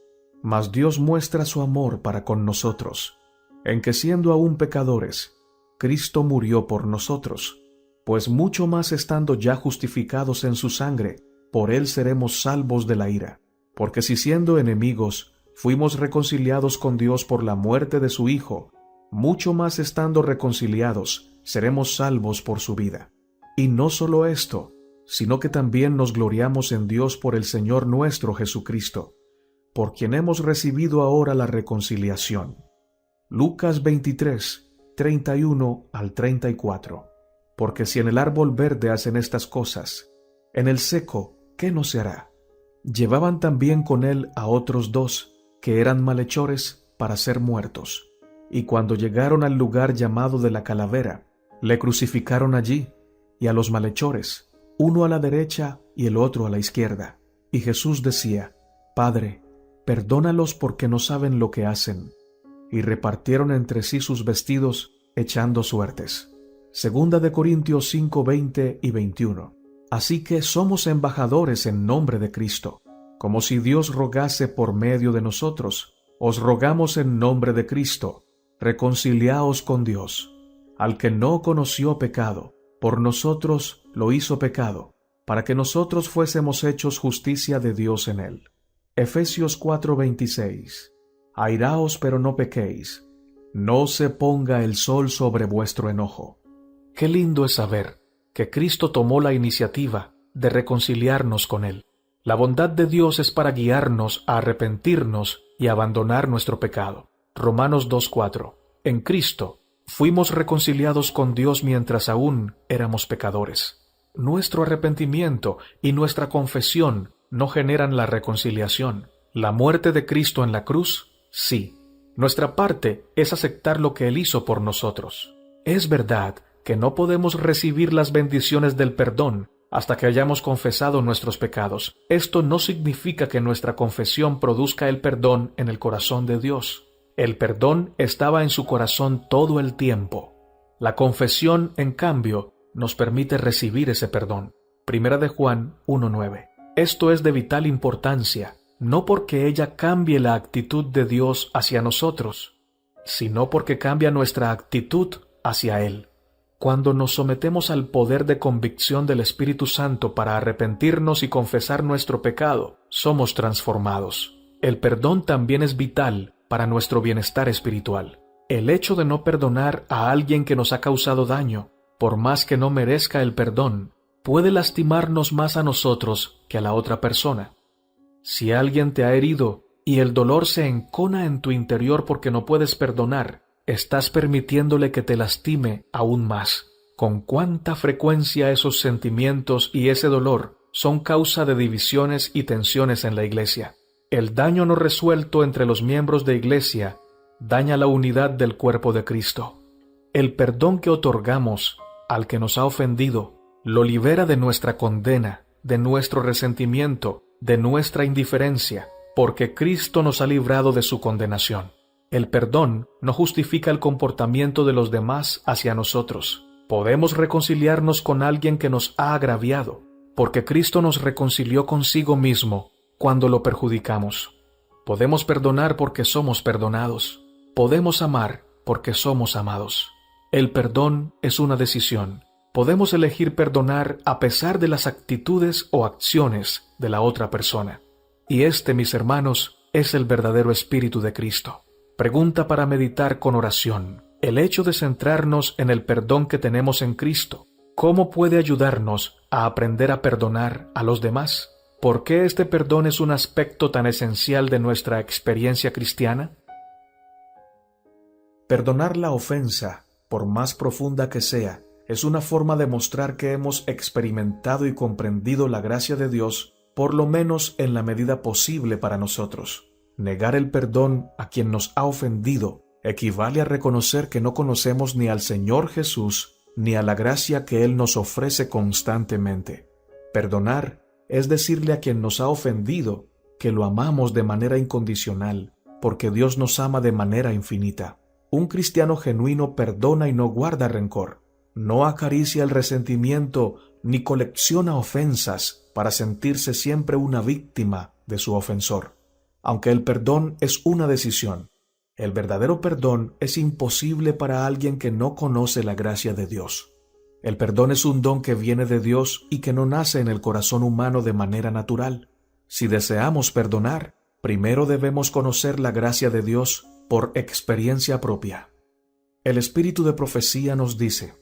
Mas Dios muestra su amor para con nosotros, en que siendo aún pecadores, Cristo murió por nosotros. Pues mucho más estando ya justificados en su sangre, por él seremos salvos de la ira. Porque si siendo enemigos, fuimos reconciliados con Dios por la muerte de su Hijo, mucho más estando reconciliados, seremos salvos por su vida. Y no solo esto, sino que también nos gloriamos en Dios por el Señor nuestro Jesucristo, por quien hemos recibido ahora la reconciliación. Lucas 23, 31 al 34. Porque si en el árbol verde hacen estas cosas, en el seco, ¿qué no se hará? Llevaban también con él a otros dos, que eran malhechores, para ser muertos. Y cuando llegaron al lugar llamado de la calavera, le crucificaron allí, y a los malhechores, uno a la derecha y el otro a la izquierda. Y Jesús decía: Padre, perdónalos porque no saben lo que hacen. Y repartieron entre sí sus vestidos, echando suertes. Segunda de Corintios 5, 20 y 21. Así que somos embajadores en nombre de Cristo, como si Dios rogase por medio de nosotros. Os rogamos en nombre de Cristo, reconciliaos con Dios. Al que no conoció pecado, por nosotros lo hizo pecado, para que nosotros fuésemos hechos justicia de Dios en él. Efesios 4, 26. Airaos pero no pequéis, no se ponga el sol sobre vuestro enojo. Qué lindo es saber que Cristo tomó la iniciativa de reconciliarnos con Él. La bondad de Dios es para guiarnos a arrepentirnos y abandonar nuestro pecado. Romanos 2:4. En Cristo fuimos reconciliados con Dios mientras aún éramos pecadores. Nuestro arrepentimiento y nuestra confesión no generan la reconciliación. La muerte de Cristo en la cruz, sí. Nuestra parte es aceptar lo que Él hizo por nosotros. Es verdad que no podemos recibir las bendiciones del perdón hasta que hayamos confesado nuestros pecados. Esto no significa que nuestra confesión produzca el perdón en el corazón de Dios. El perdón estaba en su corazón todo el tiempo. La confesión, en cambio, nos permite recibir ese perdón. Primera de Juan 1:9. Esto es de vital importancia, no porque ella cambie la actitud de Dios hacia nosotros, sino porque cambia nuestra actitud hacia Él. Cuando nos sometemos al poder de convicción del Espíritu Santo para arrepentirnos y confesar nuestro pecado, somos transformados. El perdón también es vital para nuestro bienestar espiritual. El hecho de no perdonar a alguien que nos ha causado daño, por más que no merezca el perdón, puede lastimarnos más a nosotros que a la otra persona. Si alguien te ha herido y el dolor se encona en tu interior porque no puedes perdonar, estás permitiéndole que te lastime aún más. ¿Con cuánta frecuencia esos sentimientos y ese dolor son causa de divisiones y tensiones en la iglesia? El daño no resuelto entre los miembros de iglesia daña la unidad del cuerpo de Cristo. El perdón que otorgamos al que nos ha ofendido lo libera de nuestra condena, de nuestro resentimiento, de nuestra indiferencia, porque Cristo nos ha librado de su condenación. El perdón no justifica el comportamiento de los demás hacia nosotros. Podemos reconciliarnos con alguien que nos ha agraviado, porque Cristo nos reconcilió consigo mismo cuando lo perjudicamos. Podemos perdonar porque somos perdonados. Podemos amar porque somos amados. El perdón es una decisión. Podemos elegir perdonar a pesar de las actitudes o acciones de la otra persona. Y este, mis hermanos, es el verdadero espíritu de Cristo. Pregunta para meditar con oración. El hecho de centrarnos en el perdón que tenemos en Cristo, ¿cómo puede ayudarnos a aprender a perdonar a los demás? ¿Por qué este perdón es un aspecto tan esencial de nuestra experiencia cristiana? Perdonar la ofensa, por más profunda que sea, es una forma de mostrar que hemos experimentado y comprendido la gracia de Dios, por lo menos en la medida posible para nosotros. Negar el perdón a quien nos ha ofendido equivale a reconocer que no conocemos ni al Señor Jesús ni a la gracia que Él nos ofrece constantemente. Perdonar es decirle a quien nos ha ofendido que lo amamos de manera incondicional, porque Dios nos ama de manera infinita. Un cristiano genuino perdona y no guarda rencor. No acaricia el resentimiento ni colecciona ofensas para sentirse siempre una víctima de su ofensor. Aunque el perdón es una decisión, el verdadero perdón es imposible para alguien que no conoce la gracia de Dios. El perdón es un don que viene de Dios y que no nace en el corazón humano de manera natural. Si deseamos perdonar, primero debemos conocer la gracia de Dios por experiencia propia. El espíritu de profecía nos dice: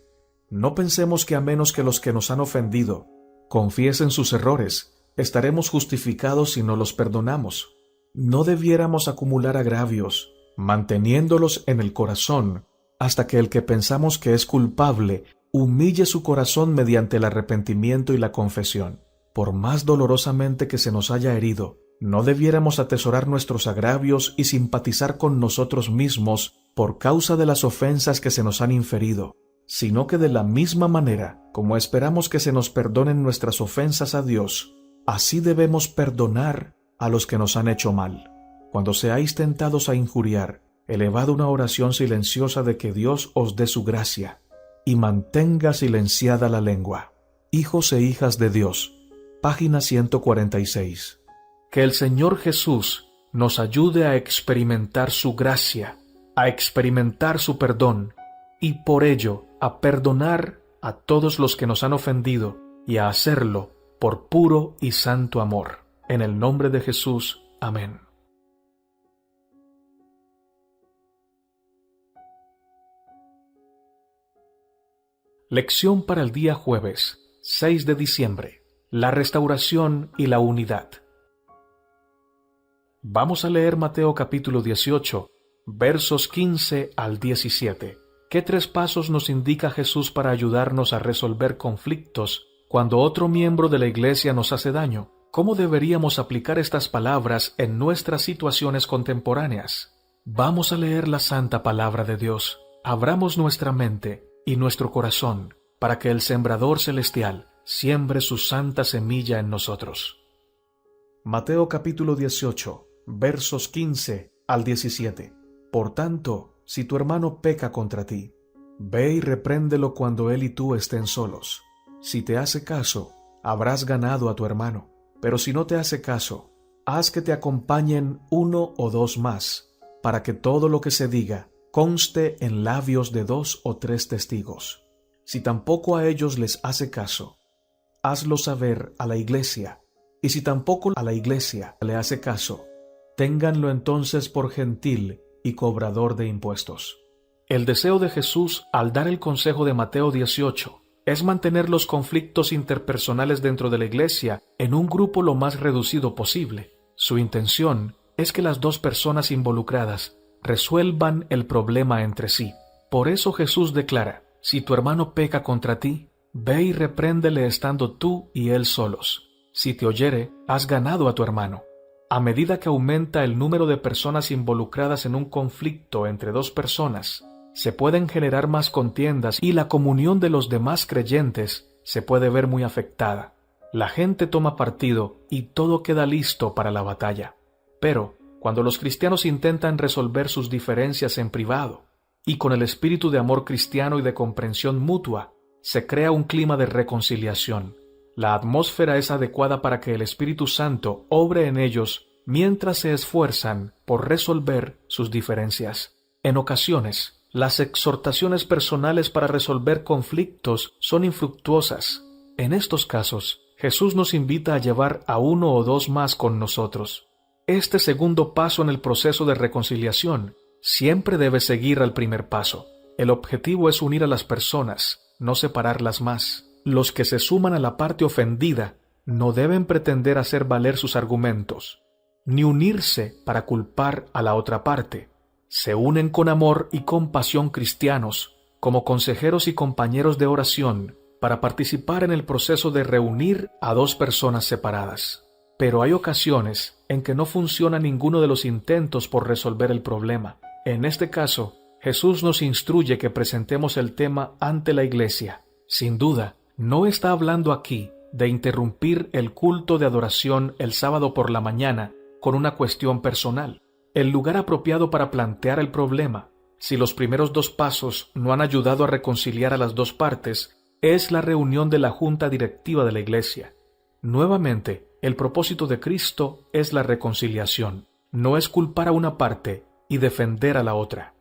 no pensemos que a menos que los que nos han ofendido confiesen sus errores, estaremos justificados si no los perdonamos. No debiéramos acumular agravios, manteniéndolos en el corazón, hasta que el que pensamos que es culpable humille su corazón mediante el arrepentimiento y la confesión. Por más dolorosamente que se nos haya herido, no debiéramos atesorar nuestros agravios y simpatizar con nosotros mismos por causa de las ofensas que se nos han inferido, sino que de la misma manera como esperamos que se nos perdonen nuestras ofensas a Dios, así debemos perdonar a los que nos han hecho mal. Cuando seáis tentados a injuriar, elevad una oración silenciosa de que Dios os dé su gracia, y mantenga silenciada la lengua. Hijos e hijas de Dios, página 146. Que el Señor Jesús nos ayude a experimentar su gracia, a experimentar su perdón, y por ello a perdonar a todos los que nos han ofendido y a hacerlo por puro y santo amor. En el nombre de Jesús. Amén. Lección para el día jueves, 6 de diciembre. La restauración y la unidad. Vamos a leer Mateo capítulo 18, versos 15 al 17. ¿Qué 3 pasos nos indica Jesús para ayudarnos a resolver conflictos cuando otro miembro de la iglesia nos hace daño? ¿Cómo deberíamos aplicar estas palabras en nuestras situaciones contemporáneas? Vamos a leer la santa palabra de Dios. Abramos nuestra mente y nuestro corazón para que el Sembrador Celestial siembre su santa semilla en nosotros. Mateo capítulo 18, versos 15 al 17. Por tanto, si tu hermano peca contra ti, ve y repréndelo cuando él y tú estén solos. Si te hace caso, habrás ganado a tu hermano. Pero si no te hace caso, haz que te acompañen 1 o 2 más, para que todo lo que se diga conste en labios de 2 o 3 testigos. Si tampoco a ellos les hace caso, hazlo saber a la iglesia, y si tampoco a la iglesia le hace caso, ténganlo entonces por gentil y cobrador de impuestos. El deseo de Jesús al dar el consejo de Mateo 18 es mantener los conflictos interpersonales dentro de la iglesia en un grupo lo más reducido posible. Su intención es que las 2 personas involucradas resuelvan el problema entre sí. Por eso Jesús declara: si tu hermano peca contra ti, ve y repréndele estando tú y él solos. Si te oyere, has ganado a tu hermano. A medida que aumenta el número de personas involucradas en un conflicto entre 2 personas, se pueden generar más contiendas y la comunión de los demás creyentes se puede ver muy afectada. La gente toma partido y todo queda listo para la batalla. Pero, cuando los cristianos intentan resolver sus diferencias en privado y con el espíritu de amor cristiano y de comprensión mutua, se crea un clima de reconciliación. La atmósfera es adecuada para que el Espíritu Santo obre en ellos mientras se esfuerzan por resolver sus diferencias. En ocasiones, las exhortaciones personales para resolver conflictos son infructuosas. En estos casos, Jesús nos invita a llevar a 1 o 2 más con nosotros. Este segundo paso en el proceso de reconciliación siempre debe seguir al primer paso. El objetivo es unir a las personas, no separarlas más. Los que se suman a la parte ofendida no deben pretender hacer valer sus argumentos, ni unirse para culpar a la otra parte. Se unen con amor y compasión cristianos, como consejeros y compañeros de oración, para participar en el proceso de reunir a 2 personas separadas. Pero hay ocasiones en que no funciona ninguno de los intentos por resolver el problema. En este caso, Jesús nos instruye que presentemos el tema ante la iglesia. Sin duda, no está hablando aquí de interrumpir el culto de adoración el sábado por la mañana con una cuestión personal. El lugar apropiado para plantear el problema, si los primeros 2 pasos no han ayudado a reconciliar a las 2 partes, es la reunión de la junta directiva de la iglesia. Nuevamente, el propósito de Cristo es la reconciliación, no es culpar a una parte y defender a la otra.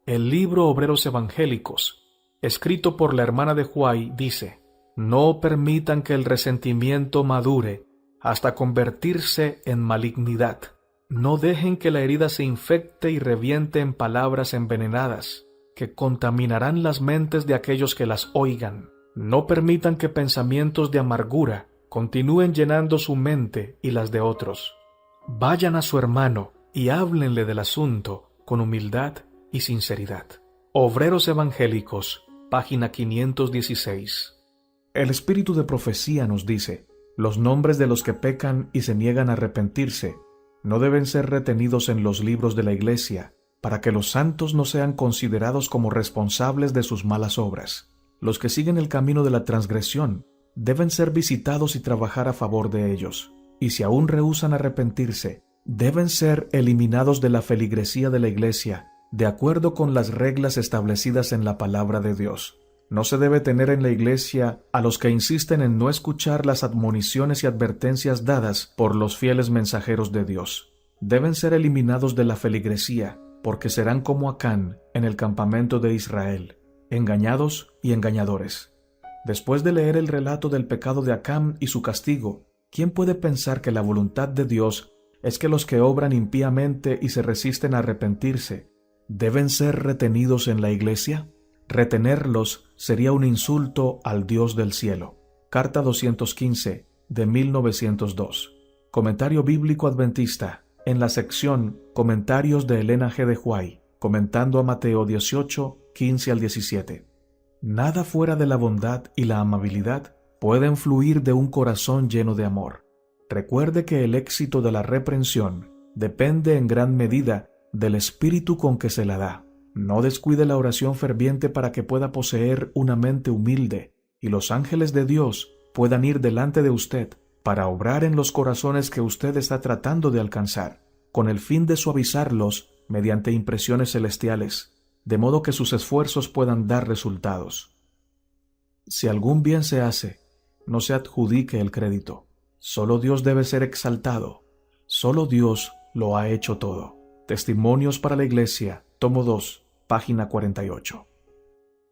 El libro Obreros Evangélicos, escrito por la hermana de Huay, dice: no permitan que el resentimiento madure hasta convertirse en malignidad. No dejen que la herida se infecte y reviente en palabras envenenadas, que contaminarán las mentes de aquellos que las oigan. No permitan que pensamientos de amargura continúen llenando su mente y las de otros. Vayan a su hermano y háblenle del asunto con humildad y sinceridad. Obreros Evangélicos, página 516. El espíritu de profecía nos dice: los nombres de los que pecan y se niegan a arrepentirse no deben ser retenidos en los libros de la iglesia, para que los santos no sean considerados como responsables de sus malas obras. Los que siguen el camino de la transgresión deben ser visitados y trabajar a favor de ellos, y si aún rehúsan arrepentirse, deben ser eliminados de la feligresía de la iglesia, de acuerdo con las reglas establecidas en la palabra de Dios. No se debe tener en la iglesia a los que insisten en no escuchar las admoniciones y advertencias dadas por los fieles mensajeros de Dios. Deben ser eliminados de la feligresía, porque serán como Acán en el campamento de Israel, engañados y engañadores. Después de leer el relato del pecado de Acán y su castigo, ¿quién puede pensar que la voluntad de Dios es que los que obran impíamente y se resisten a arrepentirse deben ser retenidos en la iglesia? Retenerlos sería un insulto al Dios del cielo. Carta 215 de 1902. Comentario Bíblico Adventista, en la sección Comentarios de Elena G. de Huay, comentando a Mateo 18, 15 al 17. Nada fuera de la bondad y la amabilidad pueden fluir de un corazón lleno de amor. Recuerde que el éxito de la reprensión depende en gran medida del espíritu con que se la da. No descuide la oración ferviente para que pueda poseer una mente humilde y los ángeles de Dios puedan ir delante de usted para obrar en los corazones que usted está tratando de alcanzar, con el fin de suavizarlos mediante impresiones celestiales, de modo que sus esfuerzos puedan dar resultados. Si algún bien se hace, no se adjudique el crédito. Solo Dios debe ser exaltado. Solo Dios lo ha hecho todo. Testimonios para la Iglesia, tomo 2, página 48.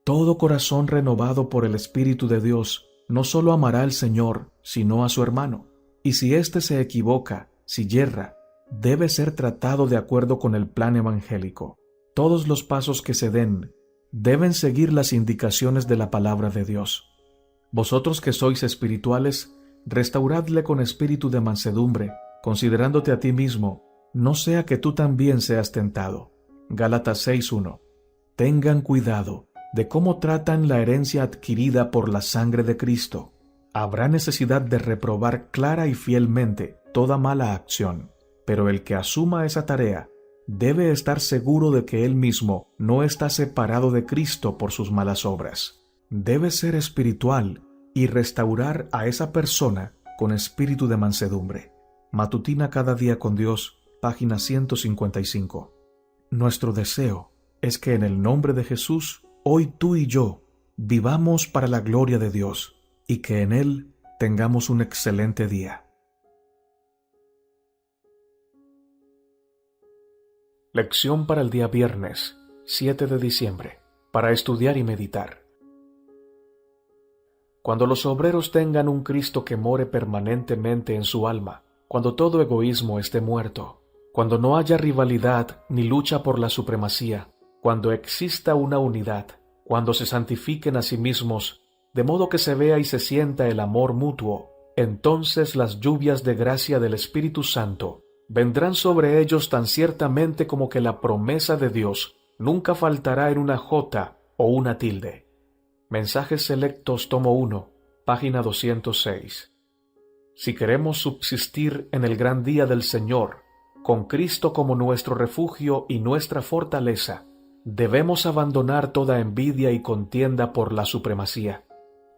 Todo corazón renovado por el Espíritu de Dios no solo amará al Señor, sino a su hermano. Y si éste se equivoca, si yerra, debe ser tratado de acuerdo con el plan evangélico. Todos los pasos que se den deben seguir las indicaciones de la palabra de Dios. Vosotros que sois espirituales, restauradle con espíritu de mansedumbre, considerándote a ti mismo, no sea que tú también seas tentado. Gálatas 6:1. Tengan cuidado de cómo tratan la herencia adquirida por la sangre de Cristo. Habrá necesidad de reprobar clara y fielmente toda mala acción, pero el que asuma esa tarea debe estar seguro de que él mismo no está separado de Cristo por sus malas obras. Debe ser espiritual y restaurar a esa persona con espíritu de mansedumbre. Matutina cada día con Dios, página 155. Nuestro deseo es que en el nombre de Jesús, hoy tú y yo vivamos para la gloria de Dios y que en Él tengamos un excelente día. Lección para el día viernes, 7 de diciembre, para estudiar y meditar. Cuando los obreros tengan un Cristo que more permanentemente en su alma, cuando todo egoísmo esté muerto, cuando no haya rivalidad ni lucha por la supremacía, cuando exista una unidad, cuando se santifiquen a sí mismos, de modo que se vea y se sienta el amor mutuo, entonces las lluvias de gracia del Espíritu Santo vendrán sobre ellos tan ciertamente como que la promesa de Dios nunca faltará en una jota o una tilde. Mensajes Selectos, tomo 1, página 206. Si queremos subsistir en el gran día del Señor, con Cristo como nuestro refugio y nuestra fortaleza, debemos abandonar toda envidia y contienda por la supremacía.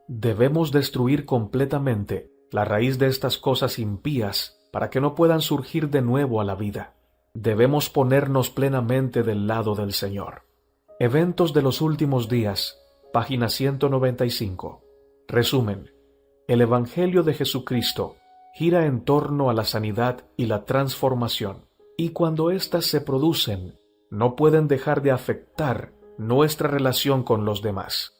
Debemos destruir completamente la raíz de estas cosas impías para que no puedan surgir de nuevo a la vida. Debemos ponernos plenamente del lado del Señor. Eventos de los últimos días, página 195. Resumen. El Evangelio de Jesucristo gira en torno a la sanidad y la transformación, y cuando éstas se producen, no pueden dejar de afectar nuestra relación con los demás.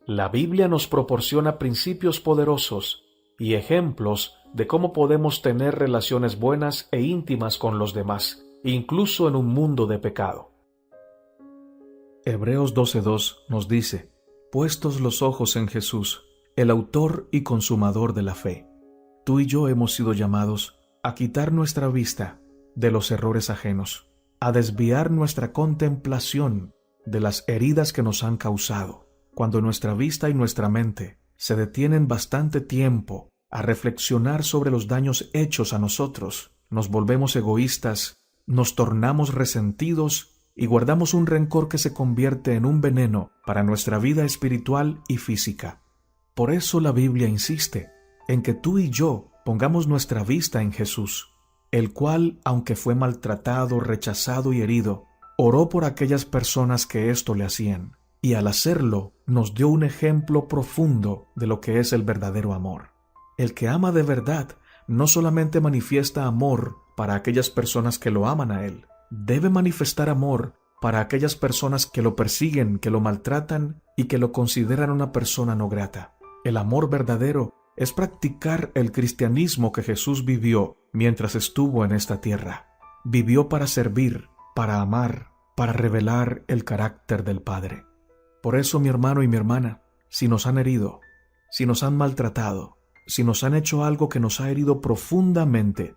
La Biblia nos proporciona principios poderosos y ejemplos de cómo podemos tener relaciones buenas e íntimas con los demás, incluso en un mundo de pecado. Hebreos 12:2 nos dice: puestos los ojos en Jesús, el autor y consumador de la fe. Tú y yo hemos sido llamados a quitar nuestra vista de los errores ajenos, a desviar nuestra contemplación de las heridas que nos han causado. Cuando nuestra vista y nuestra mente se detienen bastante tiempo a reflexionar sobre los daños hechos a nosotros, nos volvemos egoístas, nos tornamos resentidos y guardamos un rencor que se convierte en un veneno para nuestra vida espiritual y física. Por eso la Biblia insiste en que tú y yo pongamos nuestra vista en Jesús, el cual, aunque fue maltratado, rechazado y herido, oró por aquellas personas que esto le hacían, y al hacerlo nos dio un ejemplo profundo de lo que es el verdadero amor. El que ama de verdad no solamente manifiesta amor para aquellas personas que lo aman a él, debe manifestar amor para aquellas personas que lo persiguen, que lo maltratan y que lo consideran una persona no grata. El amor verdadero es practicar el cristianismo que Jesús vivió mientras estuvo en esta tierra. Vivió para servir, para amar, para revelar el carácter del Padre. Por eso, mi hermano y mi hermana, si nos han herido, si nos han maltratado, si nos han hecho algo que nos ha herido profundamente,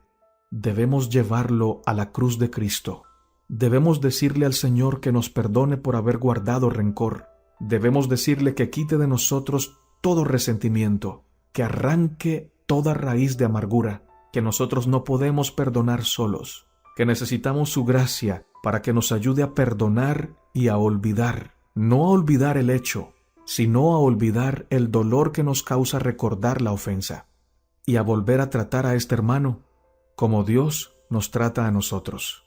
debemos llevarlo a la cruz de Cristo. Debemos decirle al Señor que nos perdone por haber guardado rencor. Debemos decirle que quite de nosotros todo resentimiento, que arranque toda raíz de amargura que nosotros no podemos perdonar solos, que necesitamos su gracia para que nos ayude a perdonar y a olvidar. No a olvidar el hecho, sino a olvidar el dolor que nos causa recordar la ofensa, y a volver a tratar a este hermano como Dios nos trata a nosotros.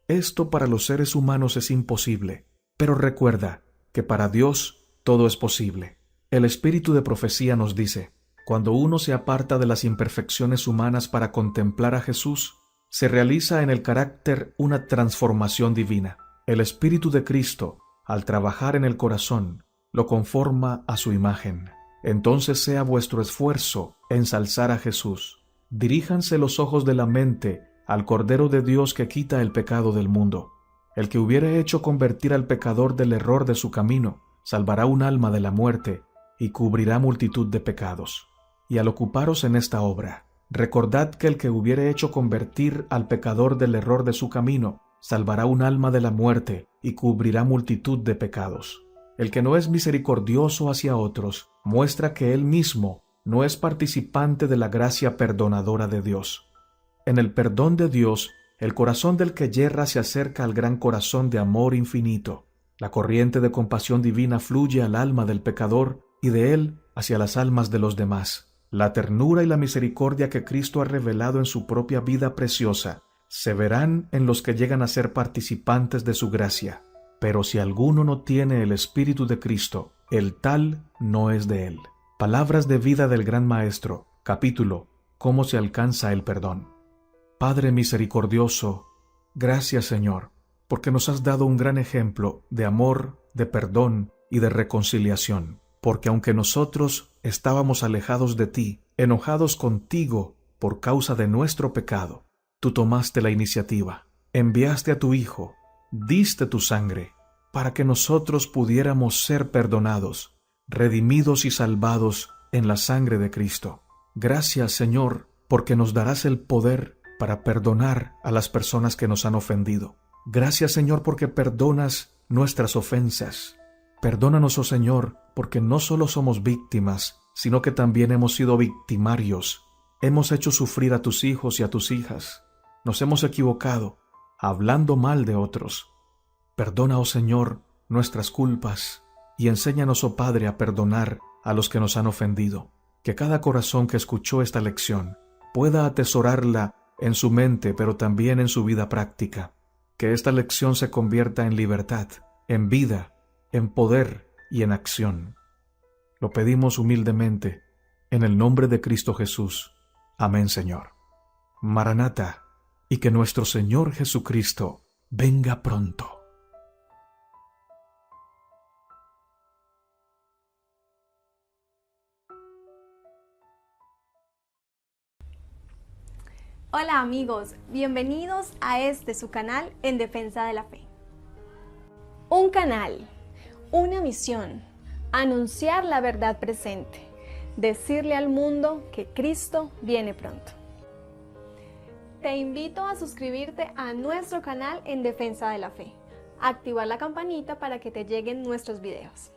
Esto para los seres humanos es imposible, pero recuerda que para Dios todo es posible. El espíritu de profecía nos dice: cuando uno se aparta de las imperfecciones humanas para contemplar a Jesús, se realiza en el carácter una transformación divina. El Espíritu de Cristo, al trabajar en el corazón, lo conforma a su imagen. Entonces sea vuestro esfuerzo ensalzar a Jesús. Diríjanse los ojos de la mente al Cordero de Dios que quita el pecado del mundo. El que hubiere hecho convertir al pecador del error de su camino, salvará un alma de la muerte y cubrirá multitud de pecados. Y al ocuparos en esta obra, recordad que el que hubiere hecho convertir al pecador del error de su camino, salvará un alma de la muerte y cubrirá multitud de pecados. El que no es misericordioso hacia otros, muestra que él mismo no es participante de la gracia perdonadora de Dios. En el perdón de Dios, el corazón del que yerra se acerca al gran corazón de amor infinito. La corriente de compasión divina fluye al alma del pecador y de él hacia las almas de los demás. La ternura y la misericordia que Cristo ha revelado en su propia vida preciosa se verán en los que llegan a ser participantes de su gracia. Pero si alguno no tiene el Espíritu de Cristo, el tal no es de él. Palabras de vida del Gran Maestro, capítulo ¿Cómo se alcanza el perdón? Padre misericordioso, gracias Señor, porque nos has dado un gran ejemplo de amor, de perdón y de reconciliación. Porque aunque nosotros estábamos alejados de ti, enojados contigo por causa de nuestro pecado, tú tomaste la iniciativa, enviaste a tu Hijo, diste tu sangre, para que nosotros pudiéramos ser perdonados, redimidos y salvados en la sangre de Cristo. Gracias, Señor, porque nos darás el poder para perdonar a las personas que nos han ofendido. Gracias, Señor, porque perdonas nuestras ofensas. Perdónanos, oh Señor, porque no solo somos víctimas, sino que también hemos sido victimarios. Hemos hecho sufrir a tus hijos y a tus hijas. Nos hemos equivocado, hablando mal de otros. Perdona, oh Señor, nuestras culpas, y enséñanos, oh Padre, a perdonar a los que nos han ofendido. Que cada corazón que escuchó esta lección pueda atesorarla en su mente, pero también en su vida práctica. Que esta lección se convierta en libertad, en vida, en poder y en acción. Lo pedimos humildemente, en el nombre de Cristo Jesús. Amén, Señor. Maranata, y que nuestro Señor Jesucristo venga pronto. Hola amigos, bienvenidos a su canal En Defensa de la Fe. Un canal, una misión, anunciar la verdad presente, decirle al mundo que Cristo viene pronto. Te invito a suscribirte a nuestro canal En Defensa de la Fe, activar la campanita para que te lleguen nuestros videos.